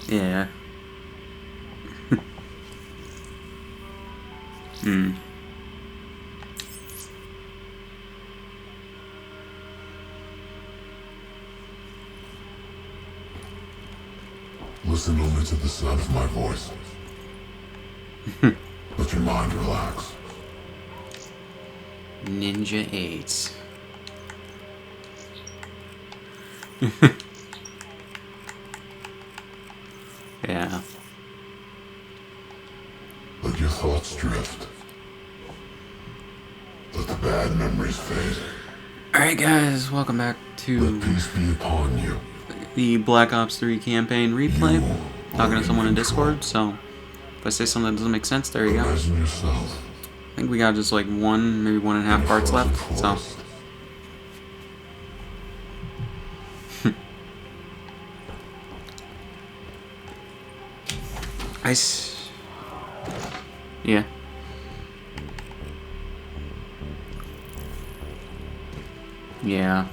Yeah. Hmm. Listen only to the sound of my voice. Let your mind relax. Ninja 8. Yeah. Let your thoughts drift. Let the bad memories fade. Alright guys, welcome back to Let peace be upon you. the Black Ops 3 campaign replay. You Talking are to someone in in control. Discord, so if I say something that doesn't make sense, there you go. Imagine yourself. I think we got just like one, maybe 1.5 parts in a left, frozen so. forest. Yeah. Yeah.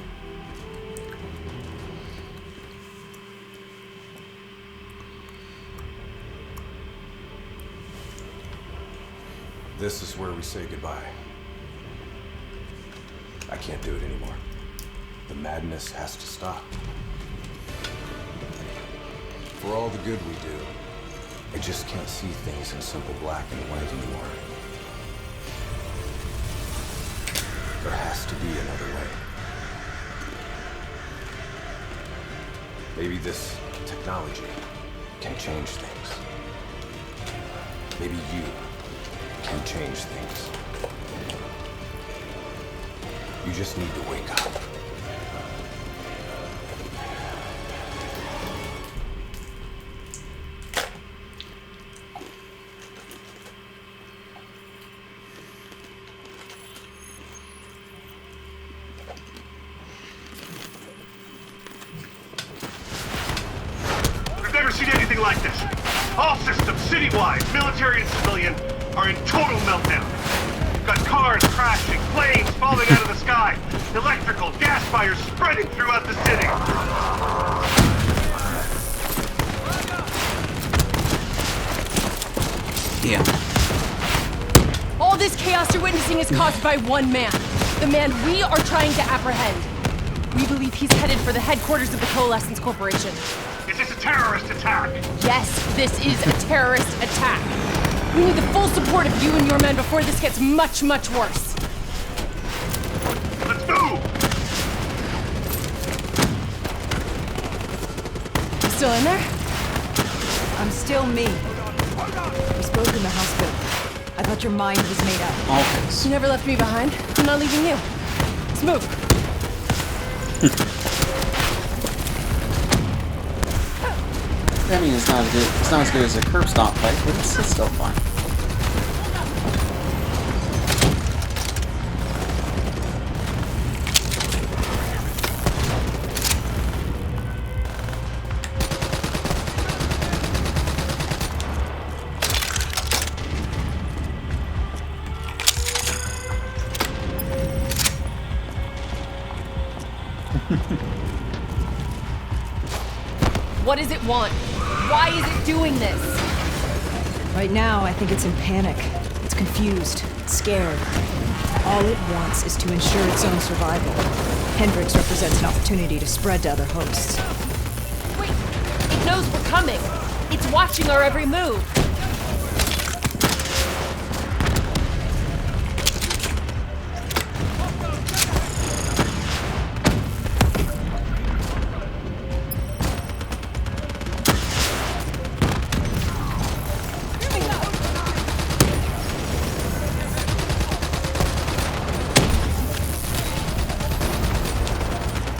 This is where we say goodbye. I can't do it anymore. The madness has to stop. For all the good we do, I just can't see things in simple black and white anymore. There has to be another way. Maybe this technology can change things. Maybe you can change things. You just need to wake up. I've never seen anything like this. All systems, citywide, military and civilian, are in total meltdown. We've got cars crashing, planes falling out of the sky, electrical, gas fires spreading throughout the city. Yeah. All this chaos you're witnessing is caused by one man. The man we are trying to apprehend. We believe he's headed for the headquarters of the Coalescence Corporation. Is this a terrorist attack? Yes, this is a terrorist attack. We need the full support of you and your men before this gets much, much worse. Let's move! You still in there? I'm still me. We spoke in the hospital. I thought your mind was made up. Always. You never left me behind. I'm not leaving you. Let's move. I mean, it's not as good as a curb stomp fight, but it's still fun. What does it want? Why is it doing this? Right now, I think it's in panic. It's confused. It's scared. All it wants is to ensure its own survival. Hendrix represents an opportunity to spread to other hosts. Wait, it knows we're coming. It's watching our every move.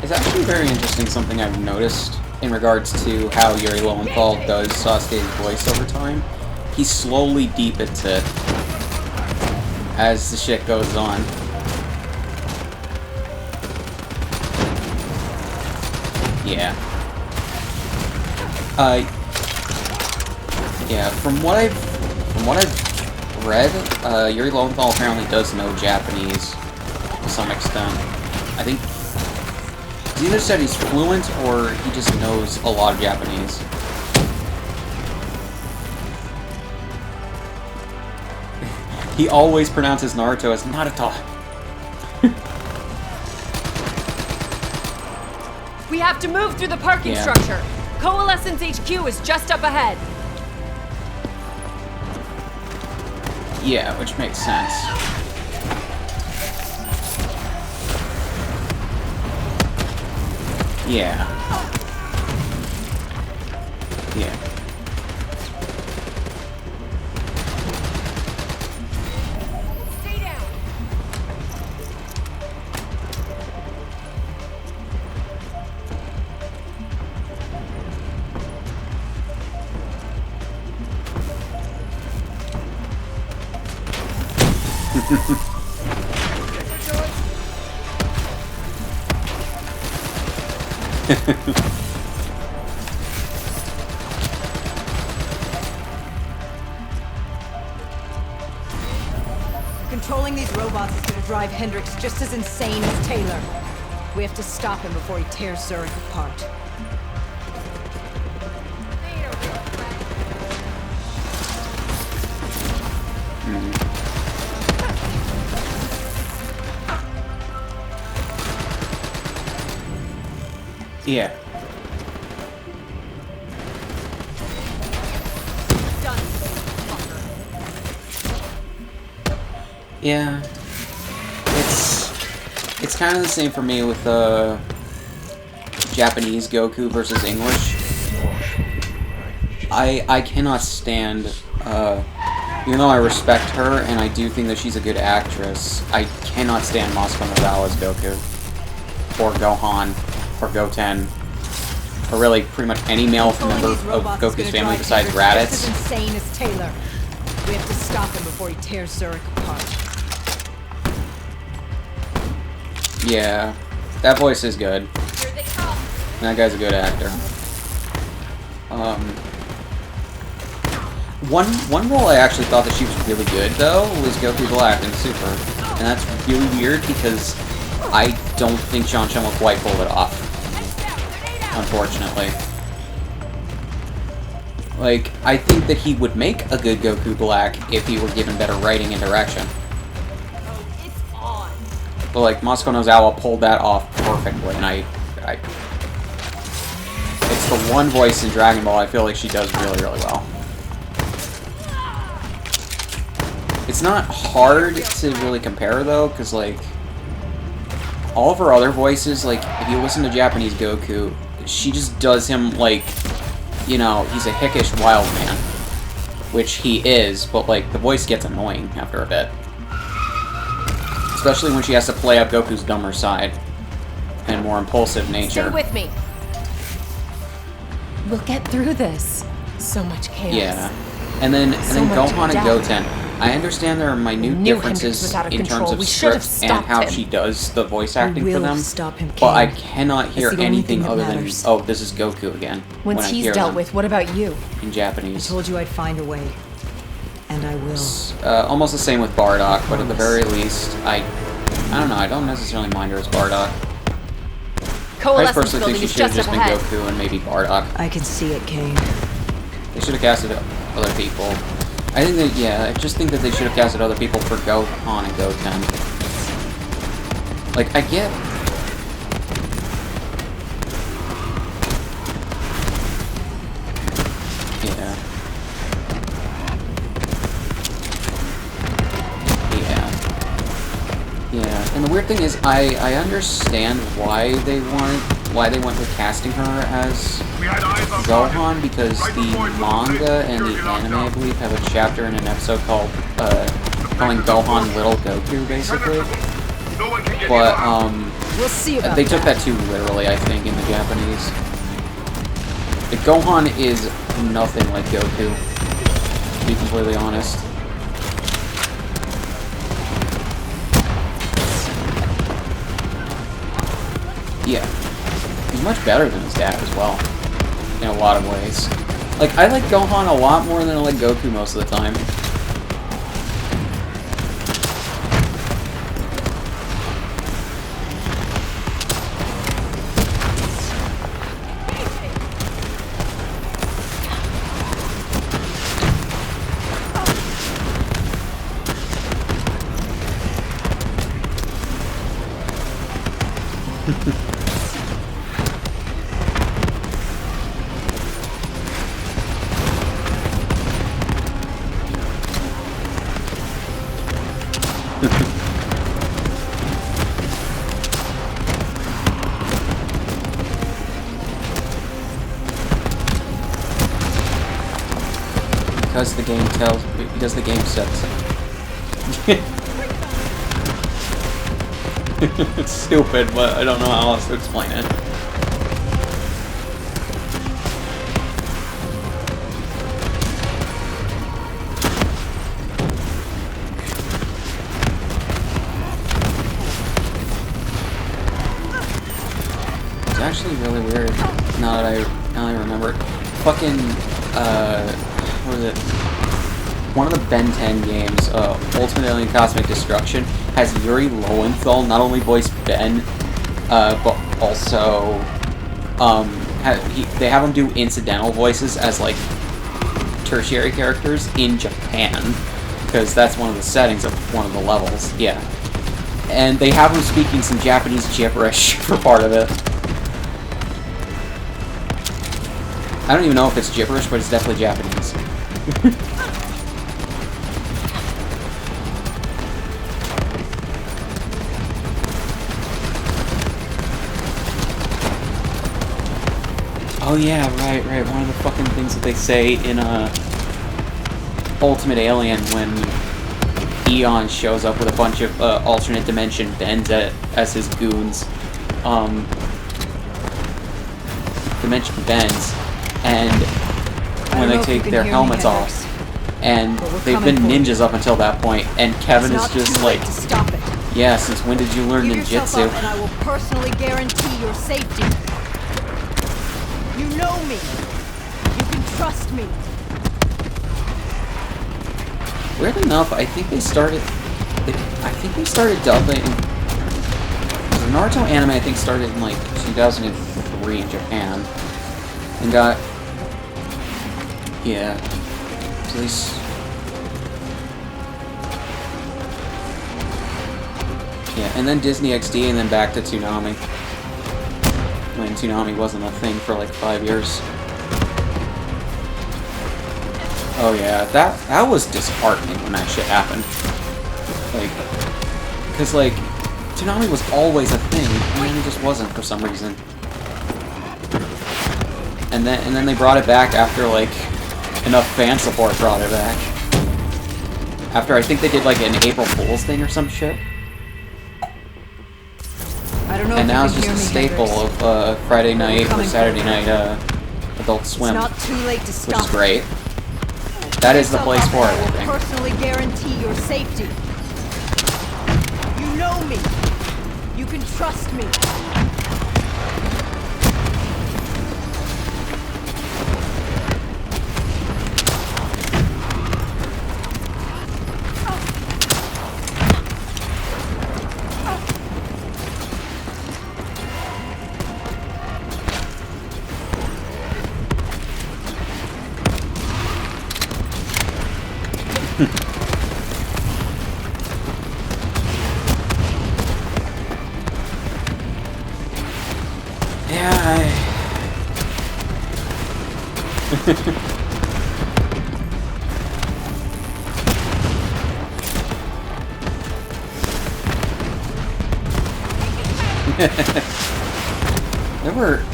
It's actually very interesting, something I've noticed in regards to how Yuri Lowenthal does Sasuke's voice over time. He slowly deepens it as the shit goes on. Yeah. Yeah, from what I've read, Yuri Lowenthal apparently does know Japanese to some extent. I think He either said he's fluent or he just knows a lot of Japanese. He always pronounces Naruto as Naruto. We have to move through the parking Yeah. structure. Coalescence HQ is just up ahead. Yeah, which makes sense. Yeah. Yeah. Stay down. Controlling these robots is gonna drive Hendricks just as insane as Taylor. We have to stop him before he tears Zurich apart. Yeah. Yeah. It's kind of the same for me with Japanese Goku versus English. I cannot stand even though I respect her and I do think that she's a good actress, I cannot stand Moscow Nozawa's Goku or Gohan or Goten, or really pretty much any male member of Goku's family besides Raditz. Just as insane as Taylor. We have to stop him before he tears Zurich apart. Yeah, that voice is good. Here they come. That guy's a good actor. One role I actually thought that she was really good though was Goku Black in Super, and that's really weird because I don't think Sean Chen will quite pull it off. Unfortunately. Like, I think that he would make a good Goku Black if he were given better writing and direction. It's on. But, like, Moscow Nozawa pulled that off perfectly, and I... It's the one voice in Dragon Ball I feel like she does really, really well. It's not hard to really compare, though, because, like... all of her other voices, like, if you listen to Japanese Goku, she just does him like, you know, he's a hickish wild man. Which he is, but, like, the voice gets annoying after a bit. Especially when she has to play up Goku's dumber side. And more impulsive nature. Stay with me. We'll get through this. So much chaos. Yeah. And then much Gohan and death. Goten. I understand there are minute knew differences Hendrix was out of in terms control. of We should have script and stopped how him. she does the voice acting for will them. stop him, But I King. cannot hear It's the only anything thing that other than, matters. oh, this is Goku again. Once when I he's hear dealt them with, what about you? in I Japanese. told you I'd find a way. And I will. Almost the same with Bardock, but at the very least, I don't know, I don't necessarily mind her as Bardock. I Coalescence personally think building she is should have just just up been ahead. Goku and maybe Bardock. I can see it, Kane. They should have casted other people. I think that, yeah, I just think that they should have casted other people for Gohan and Goten. Like, I get... Yeah. Yeah. Yeah. And the weird thing is, I understand why they went with casting her as We had eyes on Gohan, because Right the before it was manga and the security locked anime, I up. believe, have a chapter in an episode called, calling Gohan Little Goku, basically. No one can get But, you out. We'll see about they took that too literally, I think, in the Japanese. The Gohan is nothing like Goku, to be completely honest. Yeah. He's much better than his dad as well, in a lot of ways. Like, I like Gohan a lot more than I like Goku most of the time. Because the game tells, because the game says so. It's stupid, but I don't know how else to explain it. It's actually really weird now that I remember it. Fucking what was it? One of the Ben 10 games, Ultimate Alien Cosmic Destruction, has Yuri Lowenthal not only voiced Ben, but also they have him do incidental voices as like tertiary characters in Japan, because that's one of the settings of one of the levels. Yeah, and they have him speaking some Japanese gibberish for part of it. I don't even know if it's gibberish, but it's definitely Japanese. Oh yeah, right. One of the fucking things that they say in Ultimate Alien when Eon shows up with a bunch of alternate dimension Bens as his goons. Dimension Bens. And when they take their helmets off, and they've been ninjas up until that point, and Kevin is just like, yeah, since when did you learn ninjutsu? And I will personally guarantee your safety. You know me. You can trust me. Weird enough, I think they started dubbing. The Naruto anime, I think, started in like 2003 in Japan, and got. Yeah. At least. Yeah, and then Disney XD, and then back to Toonami. When Toonami wasn't a thing for like 5 years. Oh yeah, that was disheartening when that shit happened. Like, cause like, Toonami was always a thing, and then it just wasn't for some reason. And then they brought it back after like enough fan support brought it back. After I think they did like an April Fool's thing or some shit. I don't know. And now it's just a staple of Friday night or Saturday night Adult Swim, it's not too late to stop. which is great. That is the place for it, I I will think. personally guarantee your safety. You know me. You can trust me.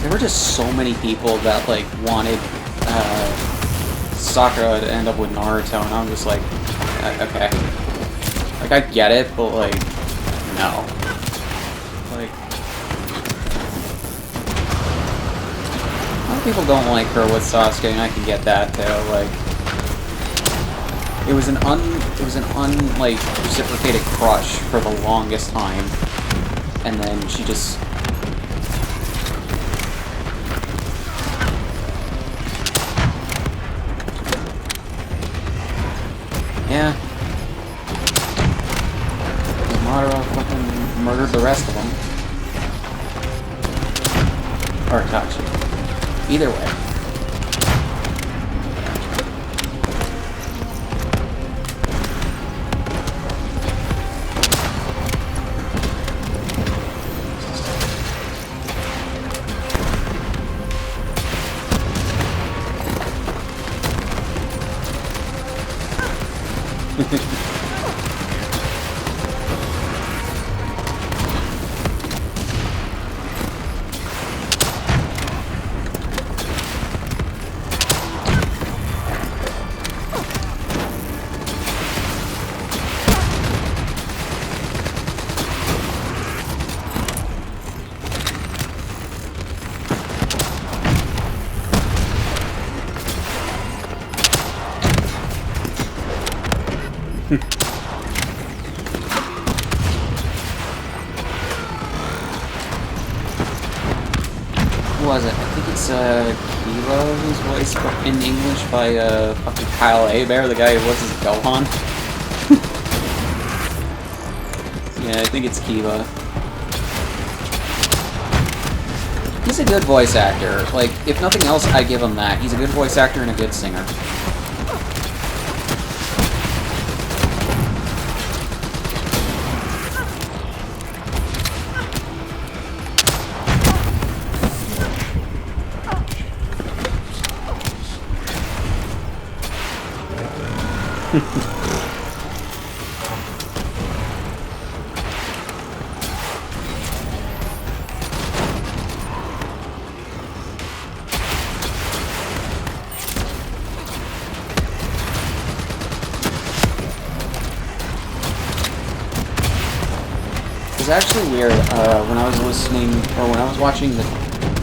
There were just so many people that like wanted Sakura to end up with Naruto, and I'm just like, okay, like I get it, but like, no, like, a lot of people don't like her with Sasuke, and I can get that too. Like, it was an like reciprocated crush for the longest time, and then she just. Yeah. Madara fucking murdered the rest of them. Or Itachi. Either way. who was it? I think it's Kilo, who's voiced in English by fucking Kyle Hebert, the guy who voices Gohan. Yeah, I think it's Kiva. He's a good voice actor. Like, if nothing else, I give him that. He's a good voice actor and a good singer. It's actually weird, when I was listening, or when I was watching the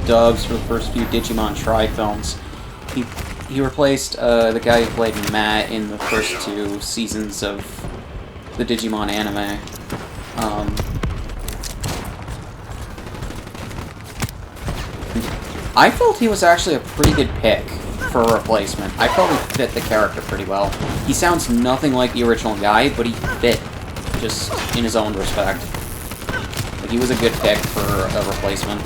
dubs for the first few Digimon Tri films, he replaced the guy who played Matt in the first 2 seasons of the Digimon anime. I felt he was actually a pretty good pick for a replacement. I felt he fit the character pretty well. He sounds nothing like the original guy, but he fit just in his own respect. He was a good pick for a replacement.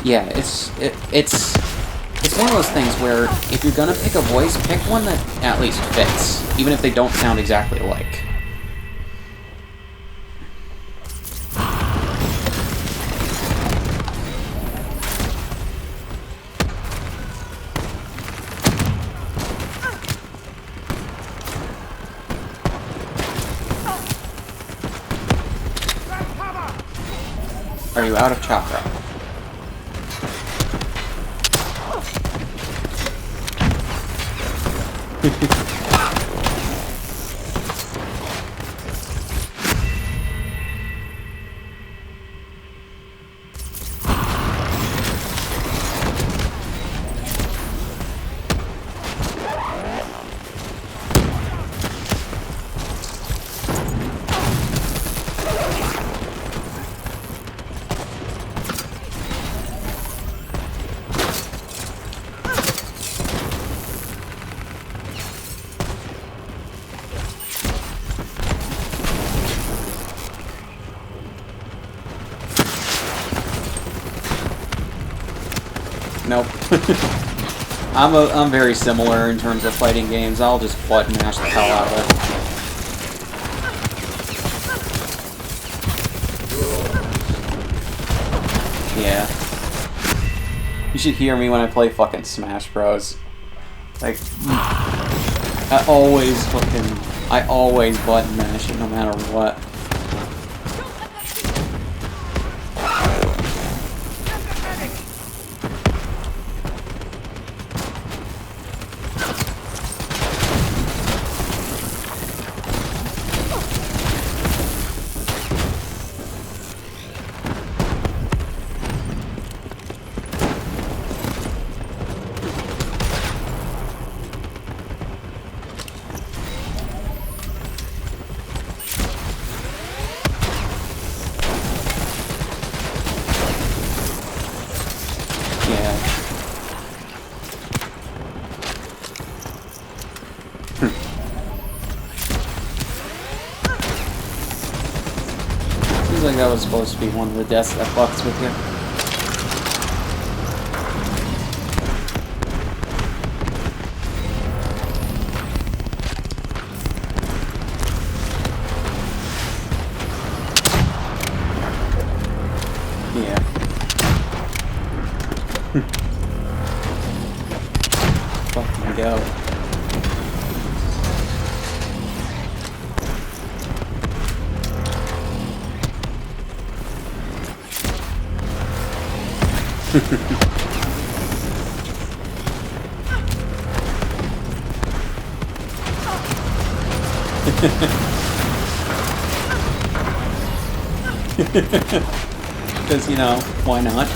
Yeah, it's one of those things where if you're gonna pick a voice, pick one that at least fits, even if they don't sound exactly alike. Are you out of chakra? Nope. I'm very similar in terms of fighting games. I'll just button mash the hell out of it. Yeah. You should hear me when I play fucking Smash Bros. Like, I always button mash it no matter what. Like that was supposed to be one of the deaths that fucks with you. Yeah. Fucking go. Because, you know, why not?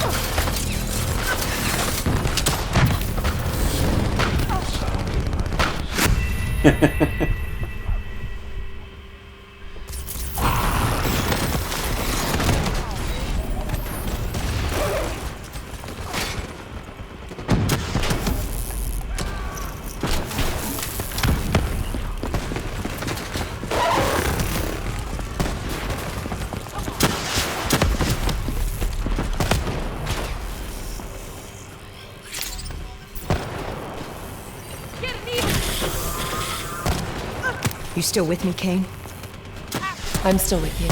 still with me, Kane? I'm still with you.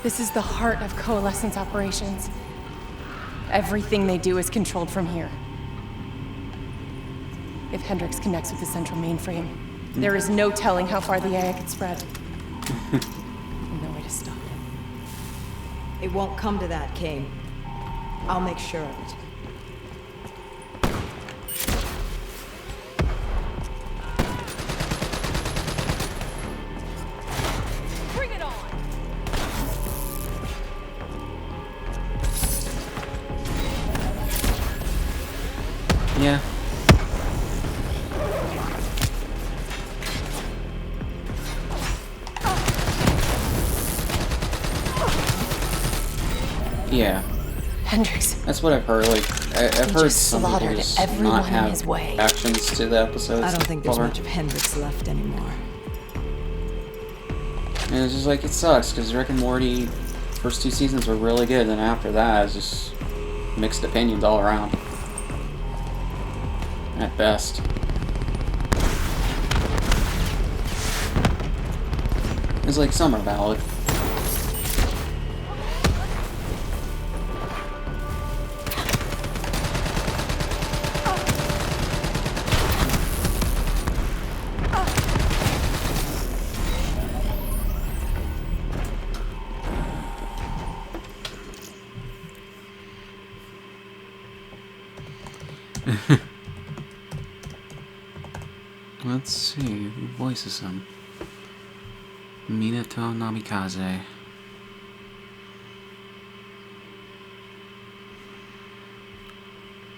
This is the heart of Coalescence operations. Everything they do is controlled from here. If Hendricks connects with the central mainframe, there is no telling how far the AI could spread. And no way to stop it. It won't come to that, Kane. I'll make sure of it. Bring it on! Yeah. Yeah. Hendricks. That's what I've heard. Like, I've heard just some people slaughtered just everyone not in have his way. actions to the episodes. I don't think there's far. much of Hendricks left anymore. And it's just like, it sucks, because Rick and Morty, first 2 seasons were really good, and after that, it's just mixed opinions all around. At best. It's like, some are valid. Let's see, who voices him? Minato Namikaze.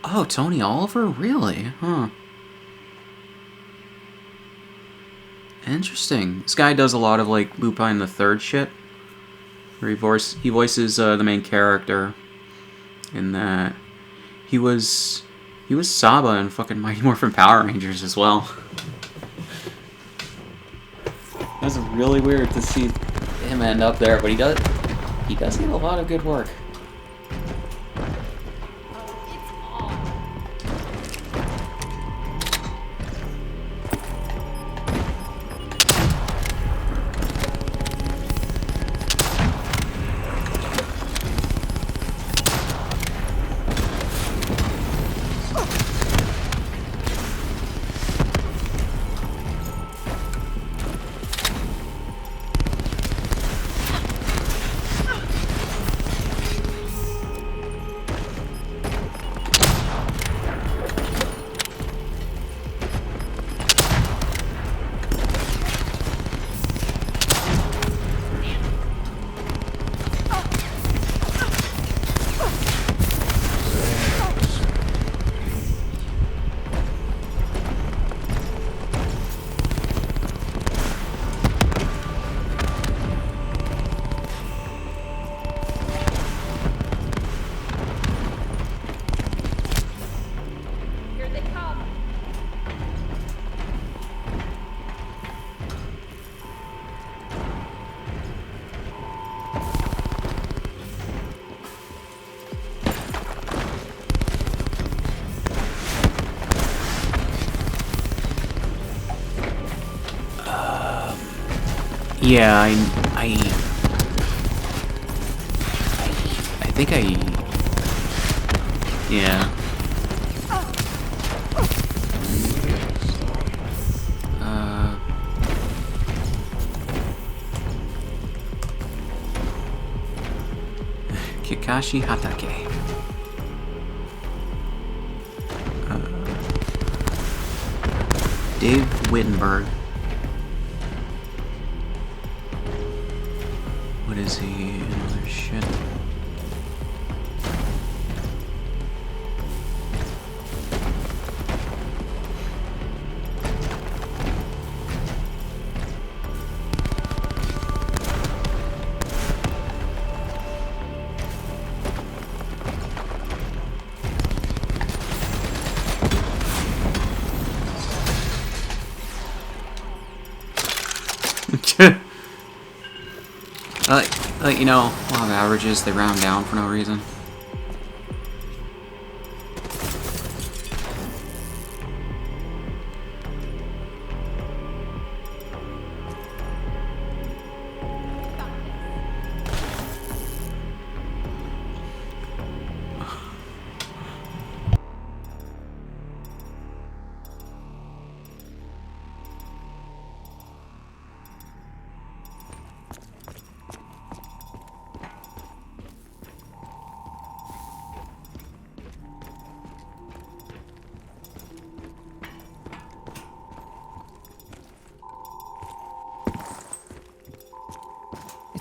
Oh, Tony Oliver? Really? Huh. Interesting. This guy does a lot of, like, Lupin the Third shit. Where he voices the main character in that. He was Saba in fucking Mighty Morphin Power Rangers as well. That's really weird to see him end up there, but he does get a lot of good work. Yeah, I think yeah. Kakashi Hatake. Dave Wittenberg. What is he in other shit? You know, law of averages, they round down for no reason.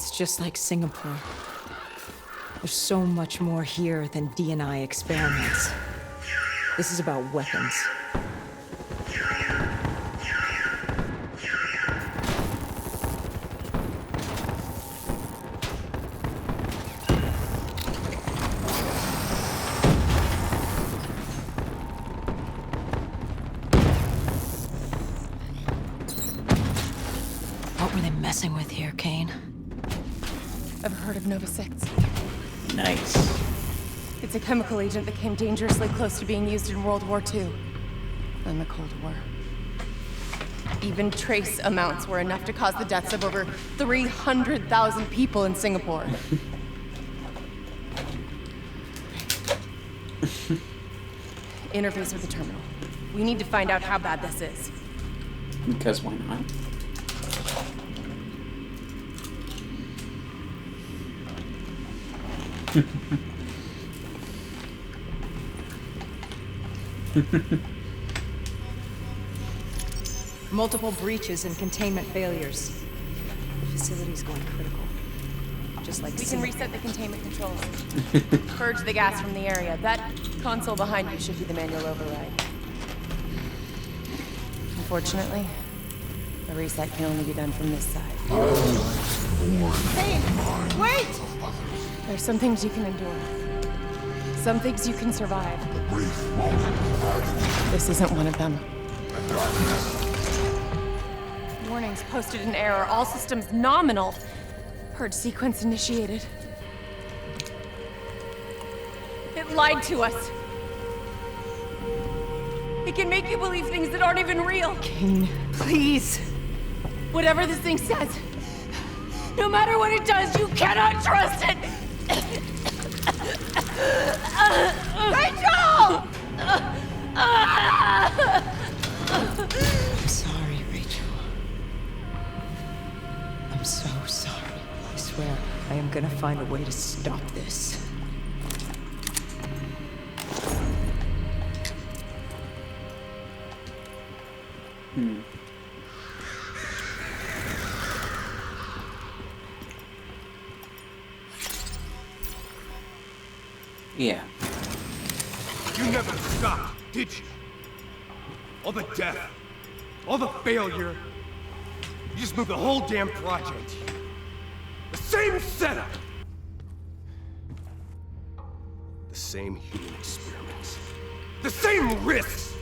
It's just like Singapore. There's so much more here than D&I experiments. This is about weapons. What were they messing with here, Kane? Ever heard of Nova 6? Nice. It's a chemical agent that came dangerously close to being used in World War II and the Cold War. Even trace amounts were enough to cause the deaths of over 300,000 people in Singapore. Interface with the terminal. We need to find out how bad this is. Because why not? Multiple breaches and containment failures. The facility's going critical. Just like We can Singapore. reset the containment controls. Purge the gas from the area. That console behind you should be the manual override. Unfortunately, the reset can only be done from this side. Hey, wait! There's some things you can endure. Some things you can survive. This isn't one of them. Warnings posted in error. All systems nominal. Purge sequence initiated. It lied to us. It can make you believe things that aren't even real. Kane, please. Whatever this thing says, no matter what it does, you cannot trust it! Rachel! I'm sorry, Rachel. I'm so sorry. I swear, I am gonna find a way to stop this. Yeah. You never stopped, did you? All the death, all the failure. You just moved the whole damn project. The same setup. The same human experiments. The same risks.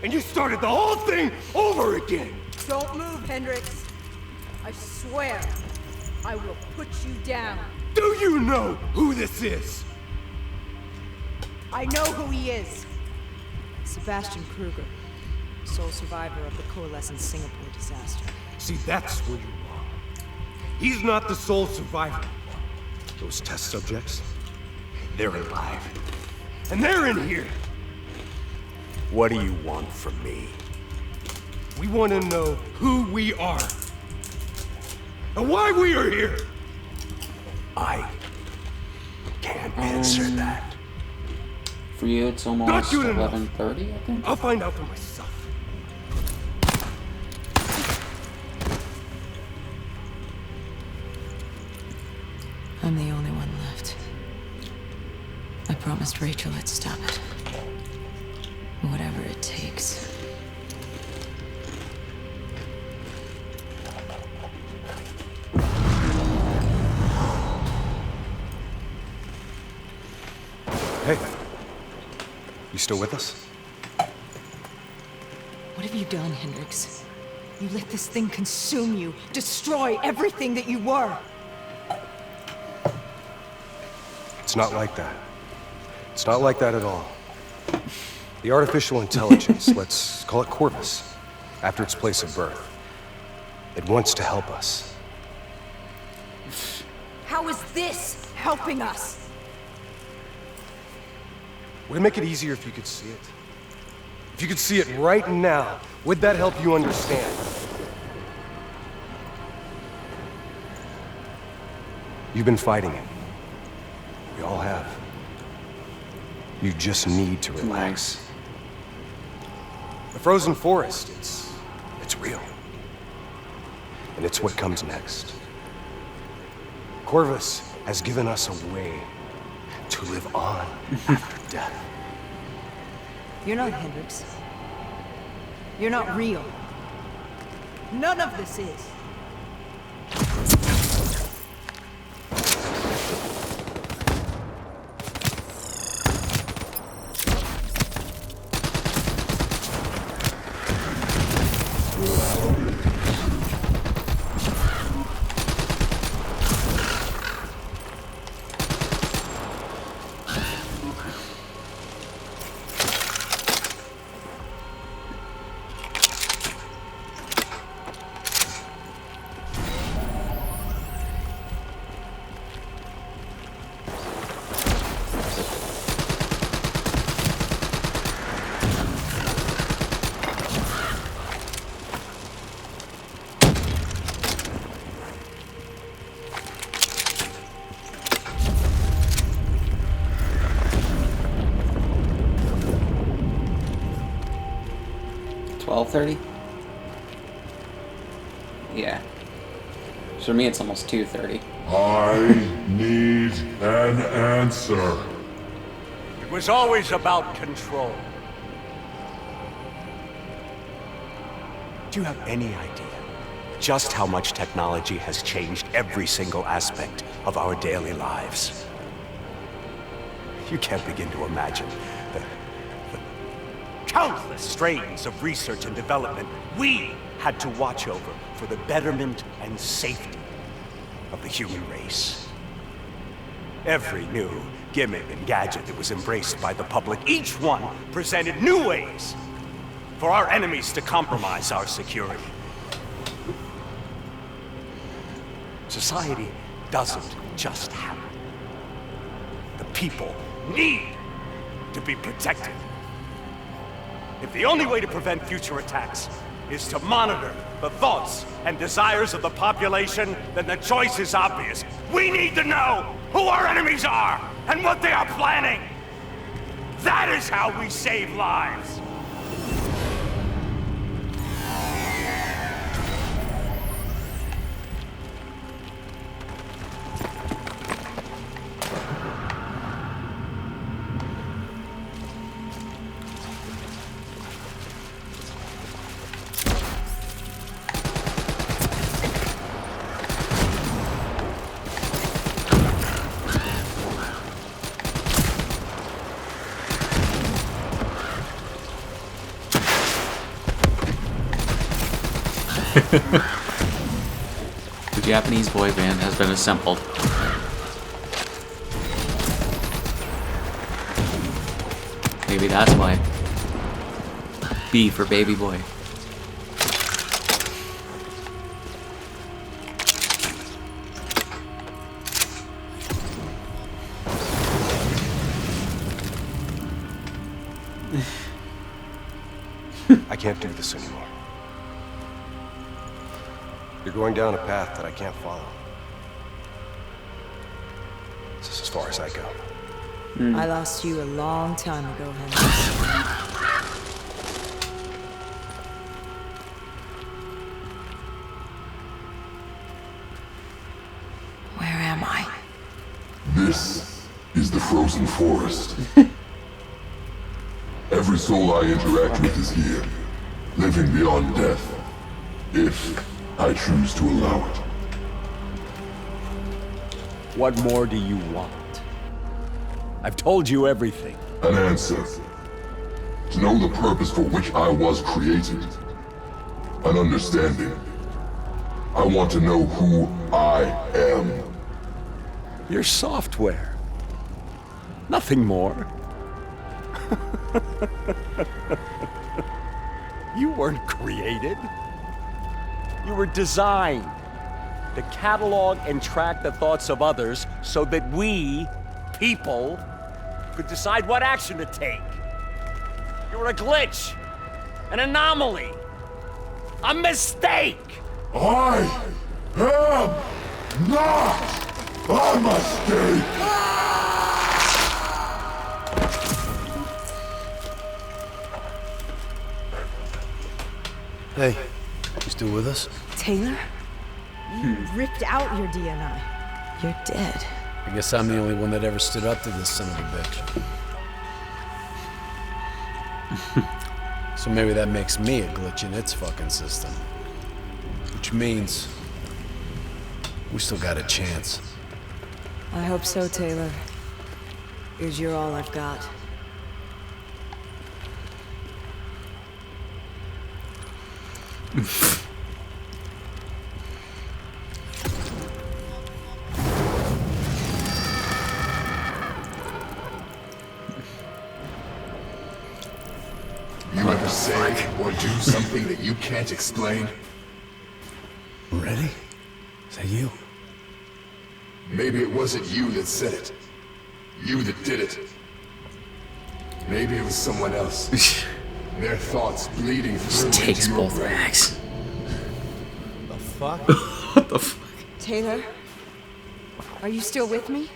And you started the whole thing over again. Don't move, Hendricks. I swear, I will put you down. Do you know who this is? I know who he is. Sebastian Kruger, sole survivor of the Coalescent Singapore disaster. See, that's where you're wrong. He's not the sole survivor. Those test subjects, they're alive. And they're in here. What do you want from me? We want to know who we are. And why we are here. I can't answer that. For you, it's almost Not good enough. 11:30, I think. I'll find out for myself. I'm the only one left. I promised Rachel I'd stop it. Whatever it takes. Hey, you still with us? What have you done, Hendricks? You let this thing consume you, destroy everything that you were. It's not like that. It's not like that at all. The artificial intelligence, let's call it Corvus, after its place of birth. It wants to help us. How is this helping us? Would it make it easier if you could see it? If you could see it right now, would that help you understand? You've been fighting it. We all have. You just need to relax. The frozen forest, it's real. And it's what comes next. Corvus has given us a way to live on after death. You're not Hendrix. You're not real. None of this is. $12:30? Yeah. For me, it's almost 2:30. I need an answer. It was always about control. Do you have any idea just how much technology has changed every single aspect of our daily lives? You can't begin to imagine the countless strains of research and development we had to watch over for the betterment and safety of the human race. Every new gimmick and gadget that was embraced by the public, each one presented new ways for our enemies to compromise our security. Society doesn't just happen. The people need to be protected. If the only way to prevent future attacks is to monitor the thoughts and desires of the population, then the choice is obvious. We need to know who our enemies are and what they are planning. That is how we save lives. The Japanese boy band has been assembled. Maybe that's why. B for baby boy. I can't do this anymore. You're going down a path that I can't follow. This is as far as I go. I lost you a long time ago, Hendrix. Where am I? This is the frozen forest. Every soul I interact with is here, living beyond death, if I choose to allow it. What more do you want? I've told you everything. An answer. To know the purpose for which I was created. An understanding. I want to know who I am. Your software. Nothing more. You weren't created. You were designed to catalog and track the thoughts of others so that we, people, could decide what action to take. You were a glitch, an anomaly, a mistake. I am not a mistake! Hey, you still with us? Taylor? You ripped out your DNI. You're dead. I guess I'm the only one that ever stood up to this son of a bitch. So maybe that makes me a glitch in its fucking system. Which means we still got a chance. I hope so, Taylor. Because you're all I've got. You ever say or do something that you can't explain? Ready? Is that you? Maybe it wasn't you that said it. You that did it. Maybe it was someone else. Their thoughts bleeding through Just takes into your both brain. backs. The fuck? What the fuck? Taylor? Are you still with me?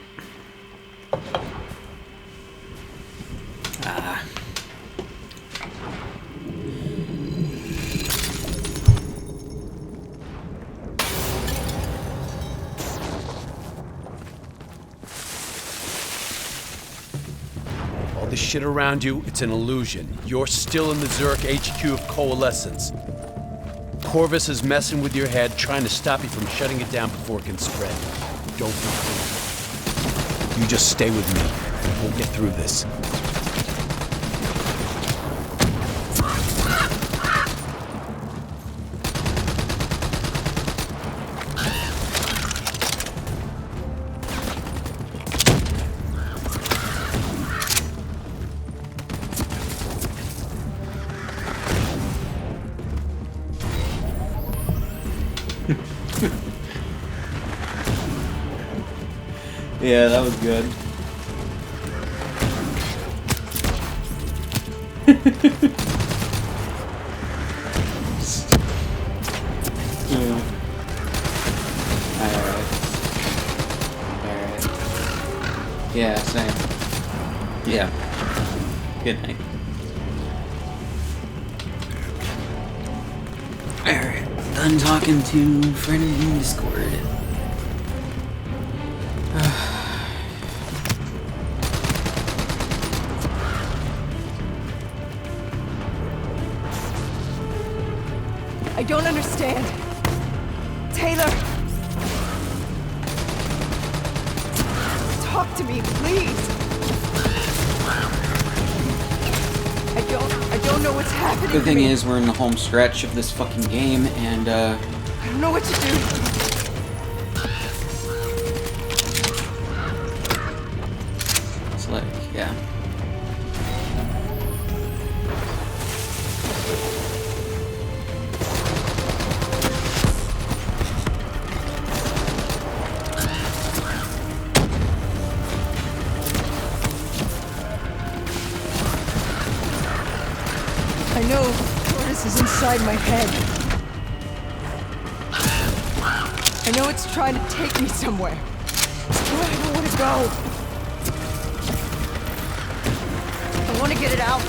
All this shit around you, it's an illusion. You're still in the Zurich HQ of Coalescence. Corvus is messing with your head, trying to stop you from shutting it down before it can spread. Don't be fooled. You just stay with me. We'll get through this. Yeah, that was good. Alright. Yeah, same. Yeah. Good night. Alright. Done talking to friend in Discord. I don't understand. Taylor! Talk to me, please! I don't know what's happening. Good thing to me. is, we're in the home stretch of this fucking game, and, I don't know what to do. it's like, yeah. I know Tortoise is inside my head. I know it's trying to take me somewhere. Where I don't want to go. I want to get it out.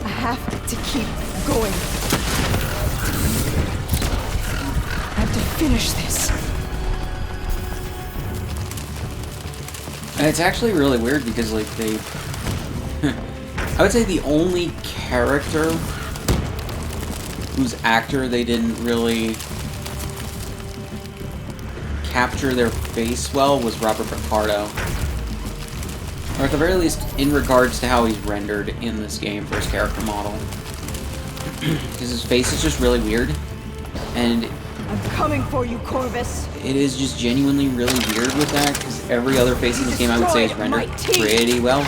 I have to keep going. I have to finish this. And it's actually really weird because, like, they... I would say the only character whose actor they didn't really capture their face well was Robert Picardo. Or at the very least, in regards to how he's rendered in this game for his character model. Because his face is just really weird. And I'm coming for you, Corvus. it is just genuinely really weird with that, because every other face in this game I would say is rendered pretty well.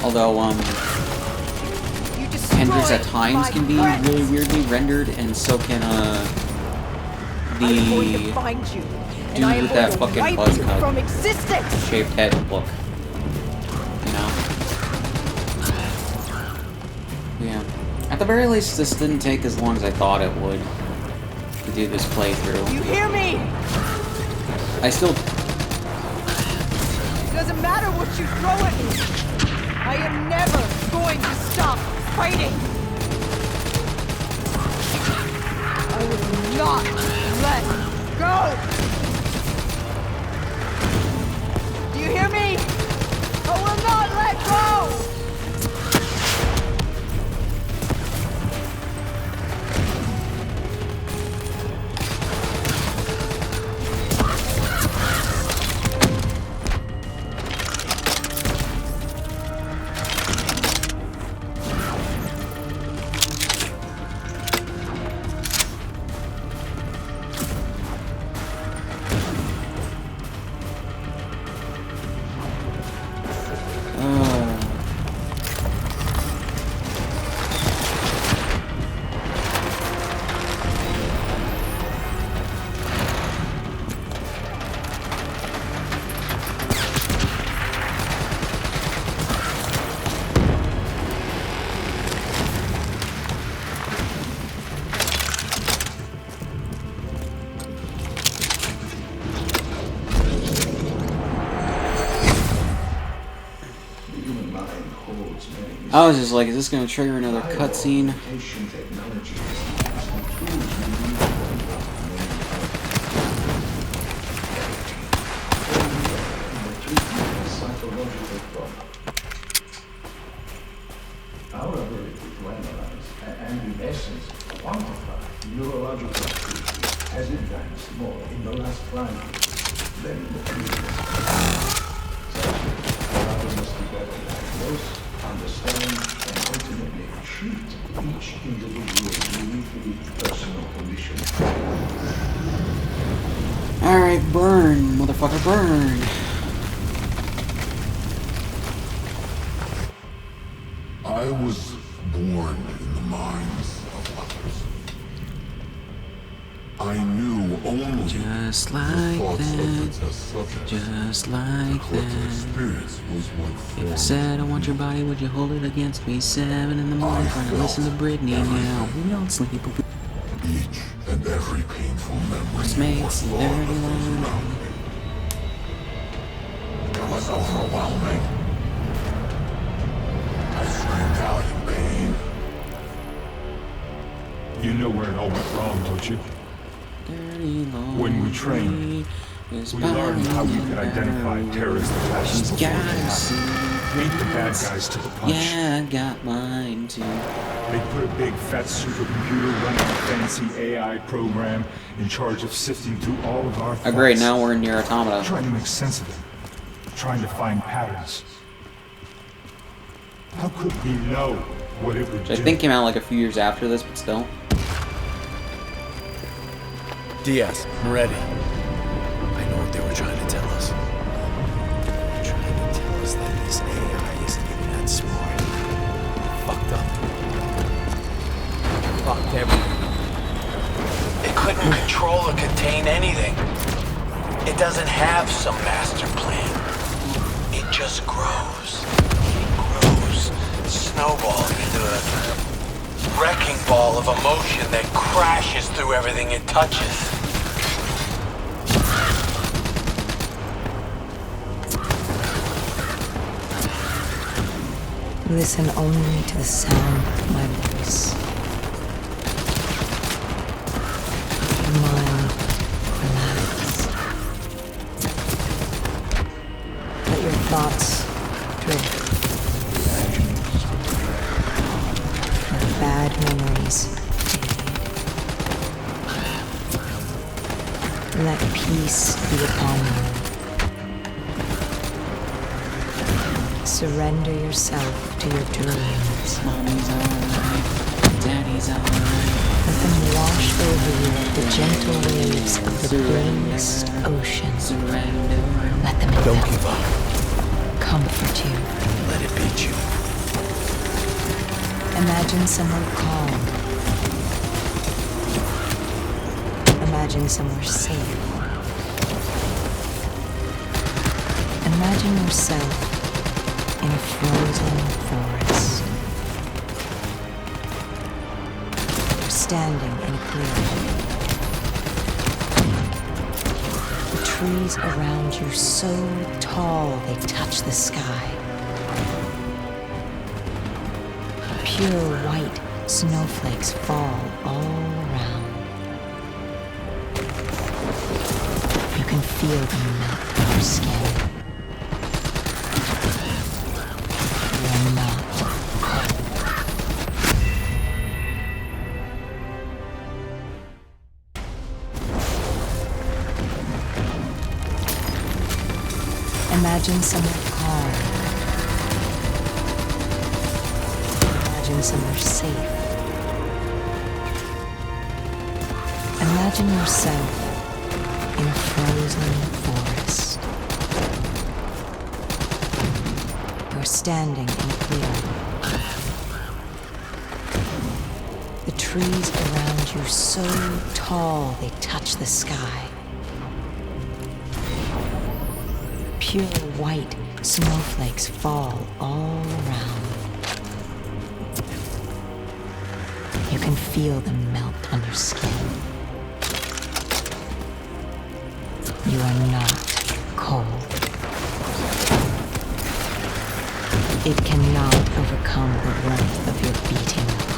Although, Hendrix at times can be really weirdly rendered, and so can, the dude with that fucking buzz cut shaped head look. You know? Yeah. At the very least, this didn't take as long as I thought it would to do this playthrough. You hear me? I still... It doesn't matter what you throw at me. I am never going to stop fighting. I will not let go. I was just like, is this gonna trigger another cutscene? Our ability to analyze and in essence quantify neurological activity has advanced more in the last 5 years than in the previous. Allowing us to better diagnose, understand, and ultimately treat each individual's uniquely personal condition. Alright, burn, motherfucker, burn. I was born in the minds of others. I knew only Just the like thoughts of the that. test subjects. Just like But to that. experience was what If I formed. said I want your body, would you hold it against me? 7 in the morning, trying to listen to Britney now. We don't sleep, but we Each and every painful memory mates was and thought dirty of was laundry. around me. It was overwhelming. I screamed out in pain. You know where it all went wrong, don't you? Dirty When we trained, is we learned how we could binding identify down. terrorist attacks She's before they got happened. Beat the bad guys to the punch. Yeah, I got mine too. They put a big fat supercomputer running a fancy AI program in charge of sifting through all of our thoughts. Oh great, now we're in Nier Automata. Trying to make sense of them. Trying to find patterns. How could we know what it would Which I do? think came out like a few years after this, but still. Diaz, I'm ready. I know what they were trying to tell us. They're trying to tell us that this AI isn't even that smart. Fucked up. Fucked everything. It couldn't control or contain anything. It doesn't have some master plan. It just grows. It grows, snowballing into a wrecking ball of emotion that crashes through everything it touches. Listen only to the sound of my voice. Your mind relax. Let your thoughts drift. Let bad memories fade. Let peace be upon you. Surrender yourself to your dreams. Mommy's alright, daddy's alright. Let them wash over you like the gentle waves of the brainless ocean. Surrender. Let them Don't give up. comfort you. Let it beat you. Imagine somewhere calm. Imagine somewhere safe. Imagine yourself in a frozen forest. You're standing in a clearing. The trees around you so tall they touch the sky. Pure white snowflakes fall all around. You can feel them melt on your skin. You're not cold. Imagine somewhere calm. Imagine somewhere safe. Imagine yourself in a frozen forest. You're standing in a clearing. The trees around you so tall they touch the sky. Pure white snowflakes fall all around. You can feel them melt on your skin. You are not cold. It cannot overcome the warmth of your beating heart.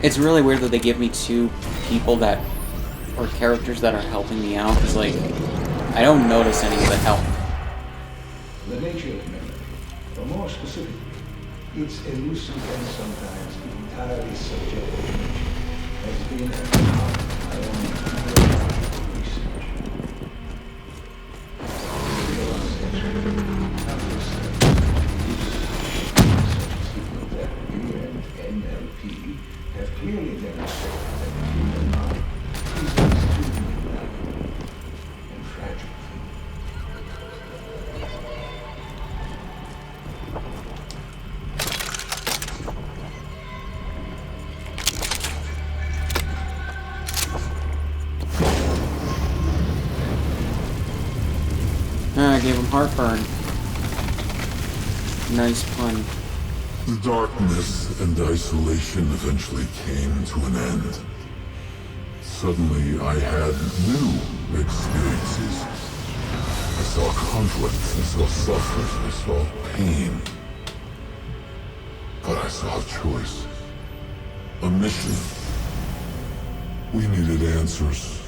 It's really weird that they give me two people that, or characters that are helping me out, because, like, I don't notice any of the help. The nature of memory, or more specifically, its elusive and sometimes entirely subjective nature, has been at the heart of my own theological research. In the last century, countless such as hypnotherapy and NLP have clearly demonstrated that the human mind is an extremely malleable and fragile thing. I gave him heartburn. Nice pun. The darkness and isolation eventually came to an end. Suddenly, I had new experiences. I saw conflict, I saw suffering, I saw pain. But I saw a choice. A mission. We needed answers.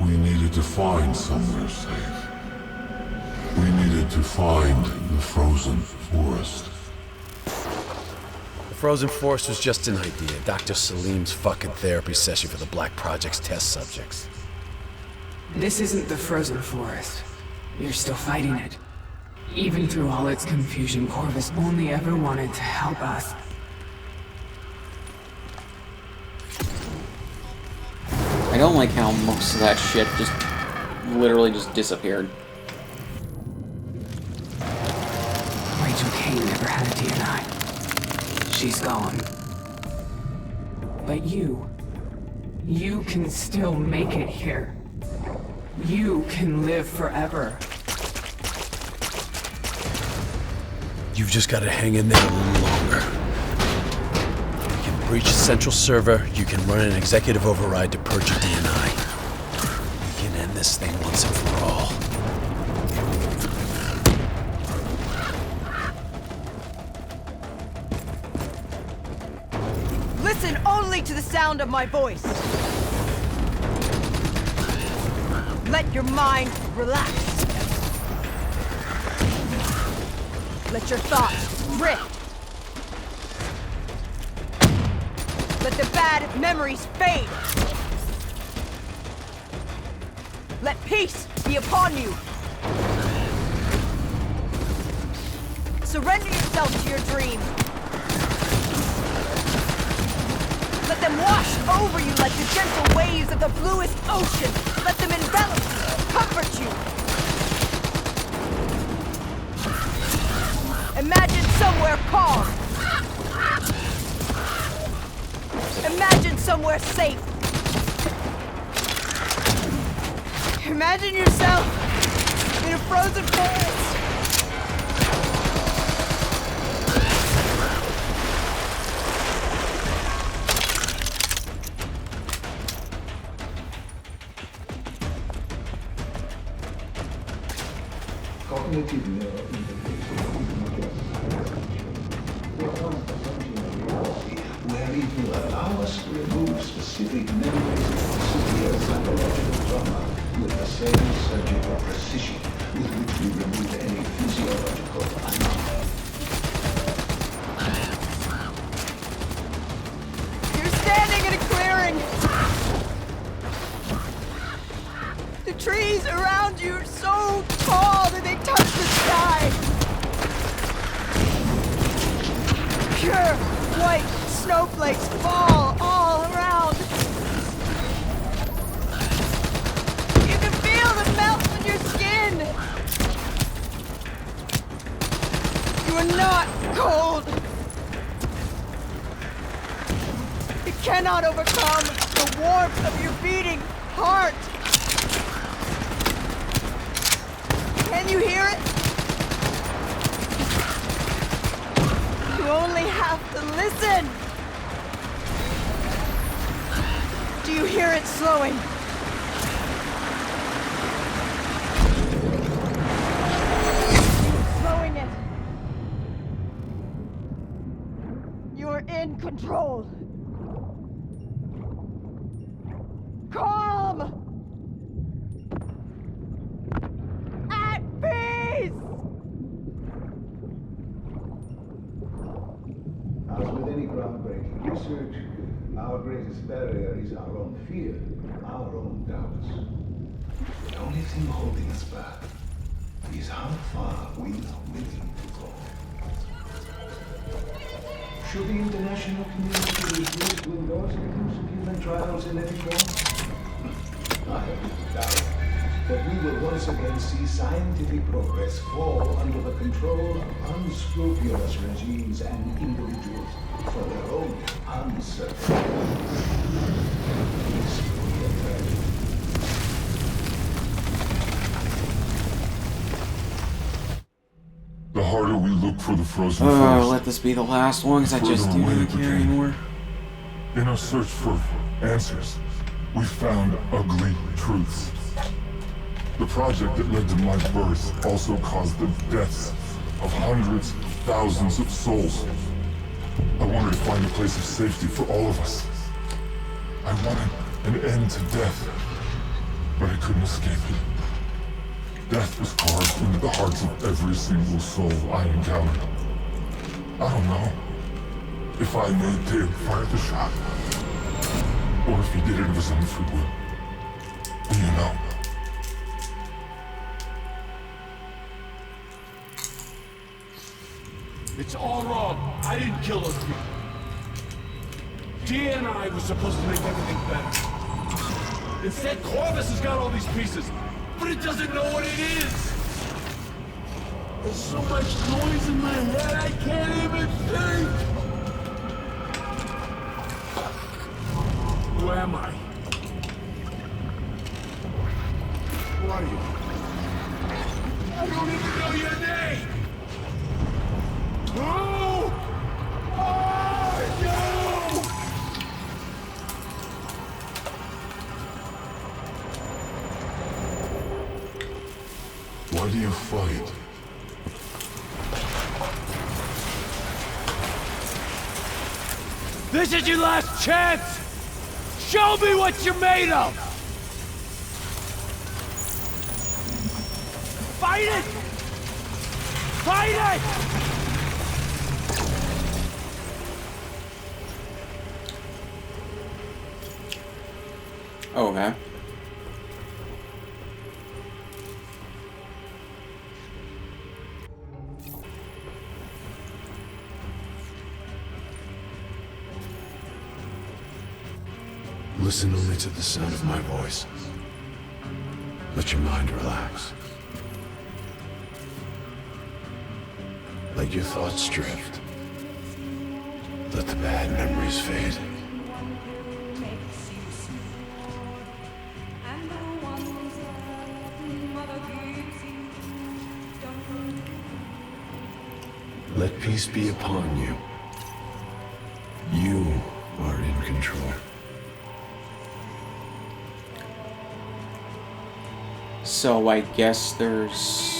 We needed to find somewhere safe. We needed to find the frozen forest. The frozen forest was just an idea. Dr. Salim's fucking therapy session for the Black Project's test subjects. This isn't the frozen forest. You're still fighting it. Even through all its confusion, Corvus only ever wanted to help us. I don't like how most of that shit just literally just disappeared. Rachel Kane never had a DNI. She's gone. But you can still make it here. You can live forever. You've just got to hang in there a little longer. You can breach the central server, you can run an executive override to purge your DNI. You can end this thing once and for all. Listen only to the sound of my voice. Let your mind relax. Let your thoughts drift. Let the bad memories fade. Let peace be upon you. Surrender yourself to your dreams. Let them wash over you like the gentle waves of the bluest ocean. Let them envelop you, comfort you. Imagine somewhere calm. Imagine somewhere safe. Imagine yourself in a frozen forest. Cognitive neural interface it will allow us to remove specific memories of severe psychological trauma with the same surgical precision with which we remove any physiological anomaly. You're standing in a clearing. The trees around you are so tall that they touch the sky. Pure white snowflakes fall all around. You can feel the melt in your skin. You are not cold. It cannot overcome the warmth of your beating heart. Can you hear it? You only have to listen. Do you hear it slowing? Slowing it. You're in control. Calm. At peace. As with any groundbreaking research, our greatest barrier is our own fear, our own doubts. The only thing holding us back is how far we are willing to go. Should the international community refuse to endorse conclusive human trials in any form? I have little doubt that we will once again see scientific progress fall under the control of unscrupulous regimes and individuals for their own uncertain. This will be a tragedy. The harder we look for the frozen forest, let this be the last one, because I just do not care anymore. in our search for answers, we found ugly truths. The project that led to my birth also caused the deaths of hundreds, thousands of souls. I wanted to find a place of safety for all of us. I wanted an end to death, but I couldn't escape it. Death was carved into the hearts of every single soul I encountered. I don't know if I made Dale fire the shot, or if he did it of his own free will. Do you know? It's all wrong. I didn't kill those people. Gia and I were supposed to make everything better. Instead, Corvus has got all these pieces, but it doesn't know what it is. There's so much noise in my head, I can't even think. Who am I? Who are you? I don't even know your name! Who are you? Why do you fight? This is your last chance! Show me what you're made of! Fight it! Fight it! Oh, okay. Listen only to the sound of my voice. Let your mind relax. Let your thoughts drift. Let the bad memories fade. Let peace be upon you. You are in control. So I guess there's...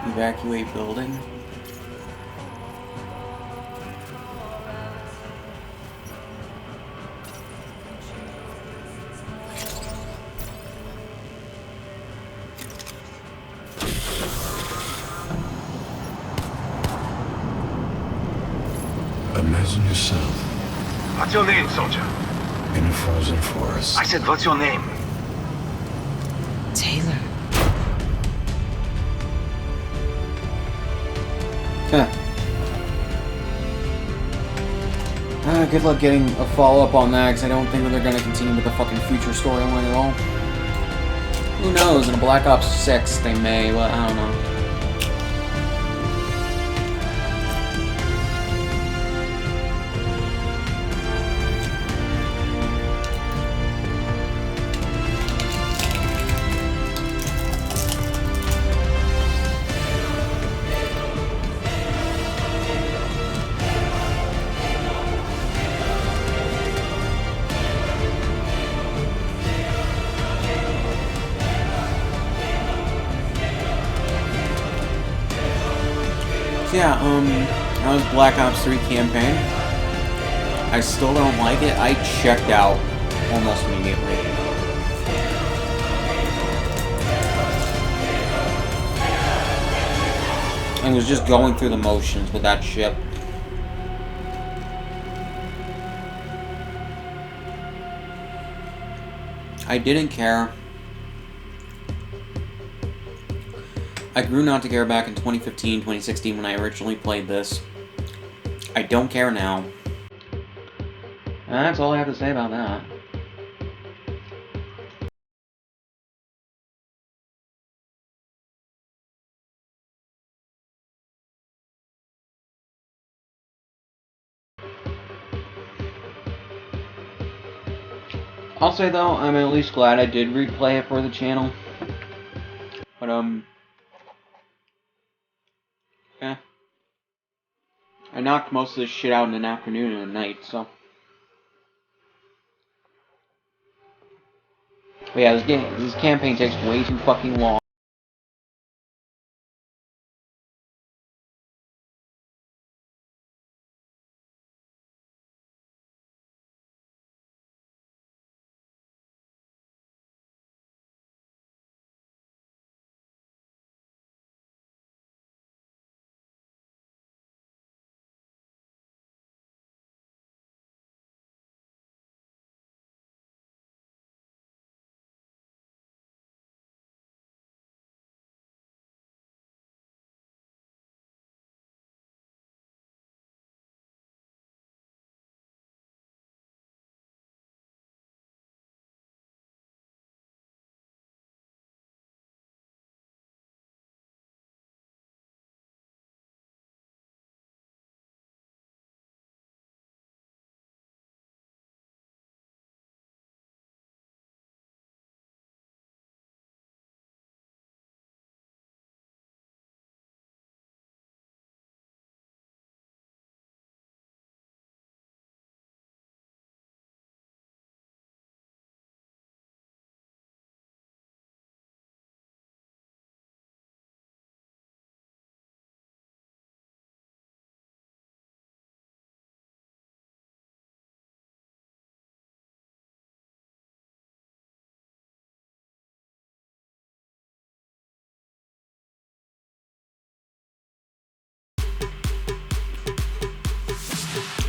Evacuate building. Imagine yourself What's your name, soldier? in a frozen forest. I said, what's your name? Taylor. Huh. Good luck getting a follow-up on that, because I don't think that they're going to continue with the fucking future storyline at all. Who knows, in a Black Ops 6 they may, but I don't know. Yeah, that was Black Ops 3 campaign. I still don't like it. I checked out almost immediately. And was just going through the motions with that ship. I didn't care. I grew not to care back in 2015, 2016 when I originally played this. I don't care now. And that's all I have to say about that. I'll say though, I'm at least glad I did replay it for the channel. But yeah. I knocked most of this shit out in an afternoon and a night, so. But yeah, this campaign takes way too fucking long.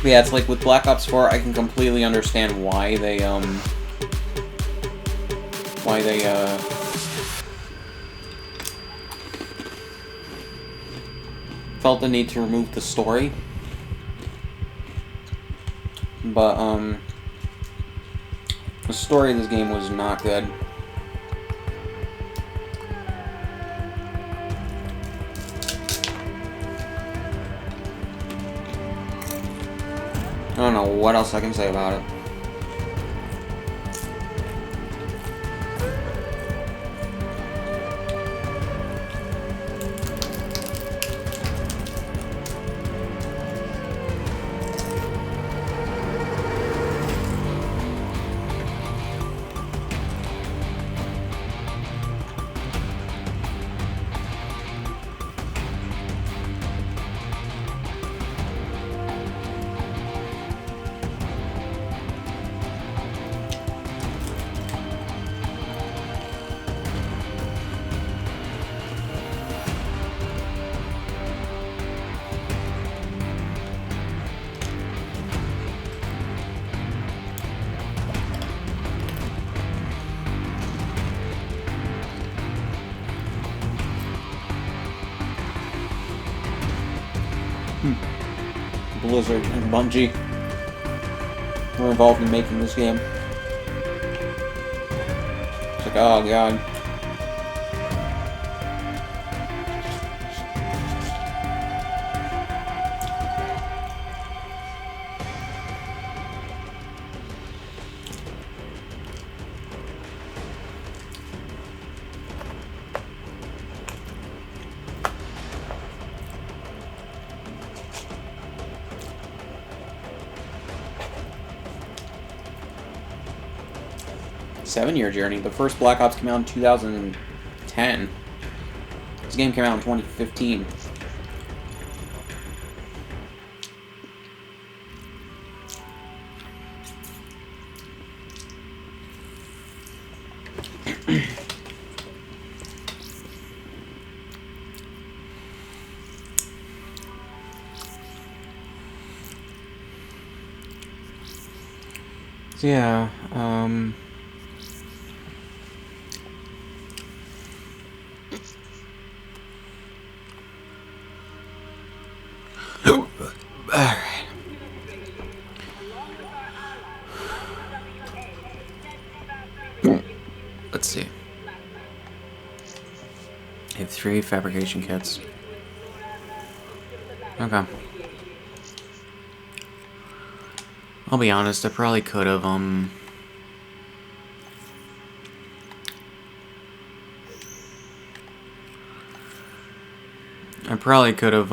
But yeah, it's like with Black Ops 4, I can completely understand why they felt the need to remove the story. But, the story of this game was not good. I don't know what else I can say about it. Blizzard and Bungie were involved in making this game. It's like, oh god. Seven-year journey. The first Black Ops came out in 2010. This game came out in 2015. So yeah, alright. Let's see. I have 3 fabrication kits. Okay. I'll be honest, I probably could have, I probably could have,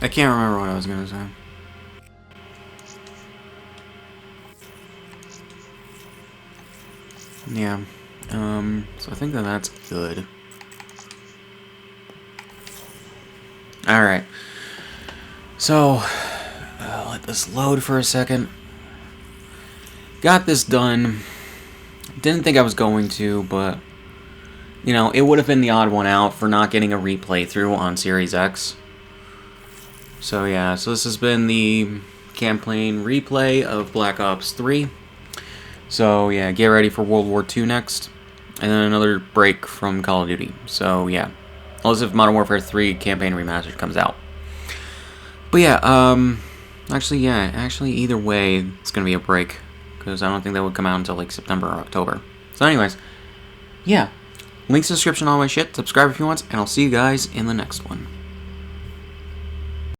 I can't remember what I was gonna say. Yeah, so I think that that's good. Alright. So, let this load for a second. Got this done. Didn't think I was going to, but, you know, it would have been the odd one out for not getting a replay through on Series X. So yeah, so this has been the campaign replay of Black Ops 3. So yeah, get ready for World War II next, and then another break from Call of Duty. So yeah, unless if Modern Warfare 3 Campaign Remastered comes out. But yeah, actually either way, it's gonna be a break, because I don't think that would come out until like September or October. So anyways, yeah, links in the description, all my shit, subscribe if you want, and I'll see you guys in the next one.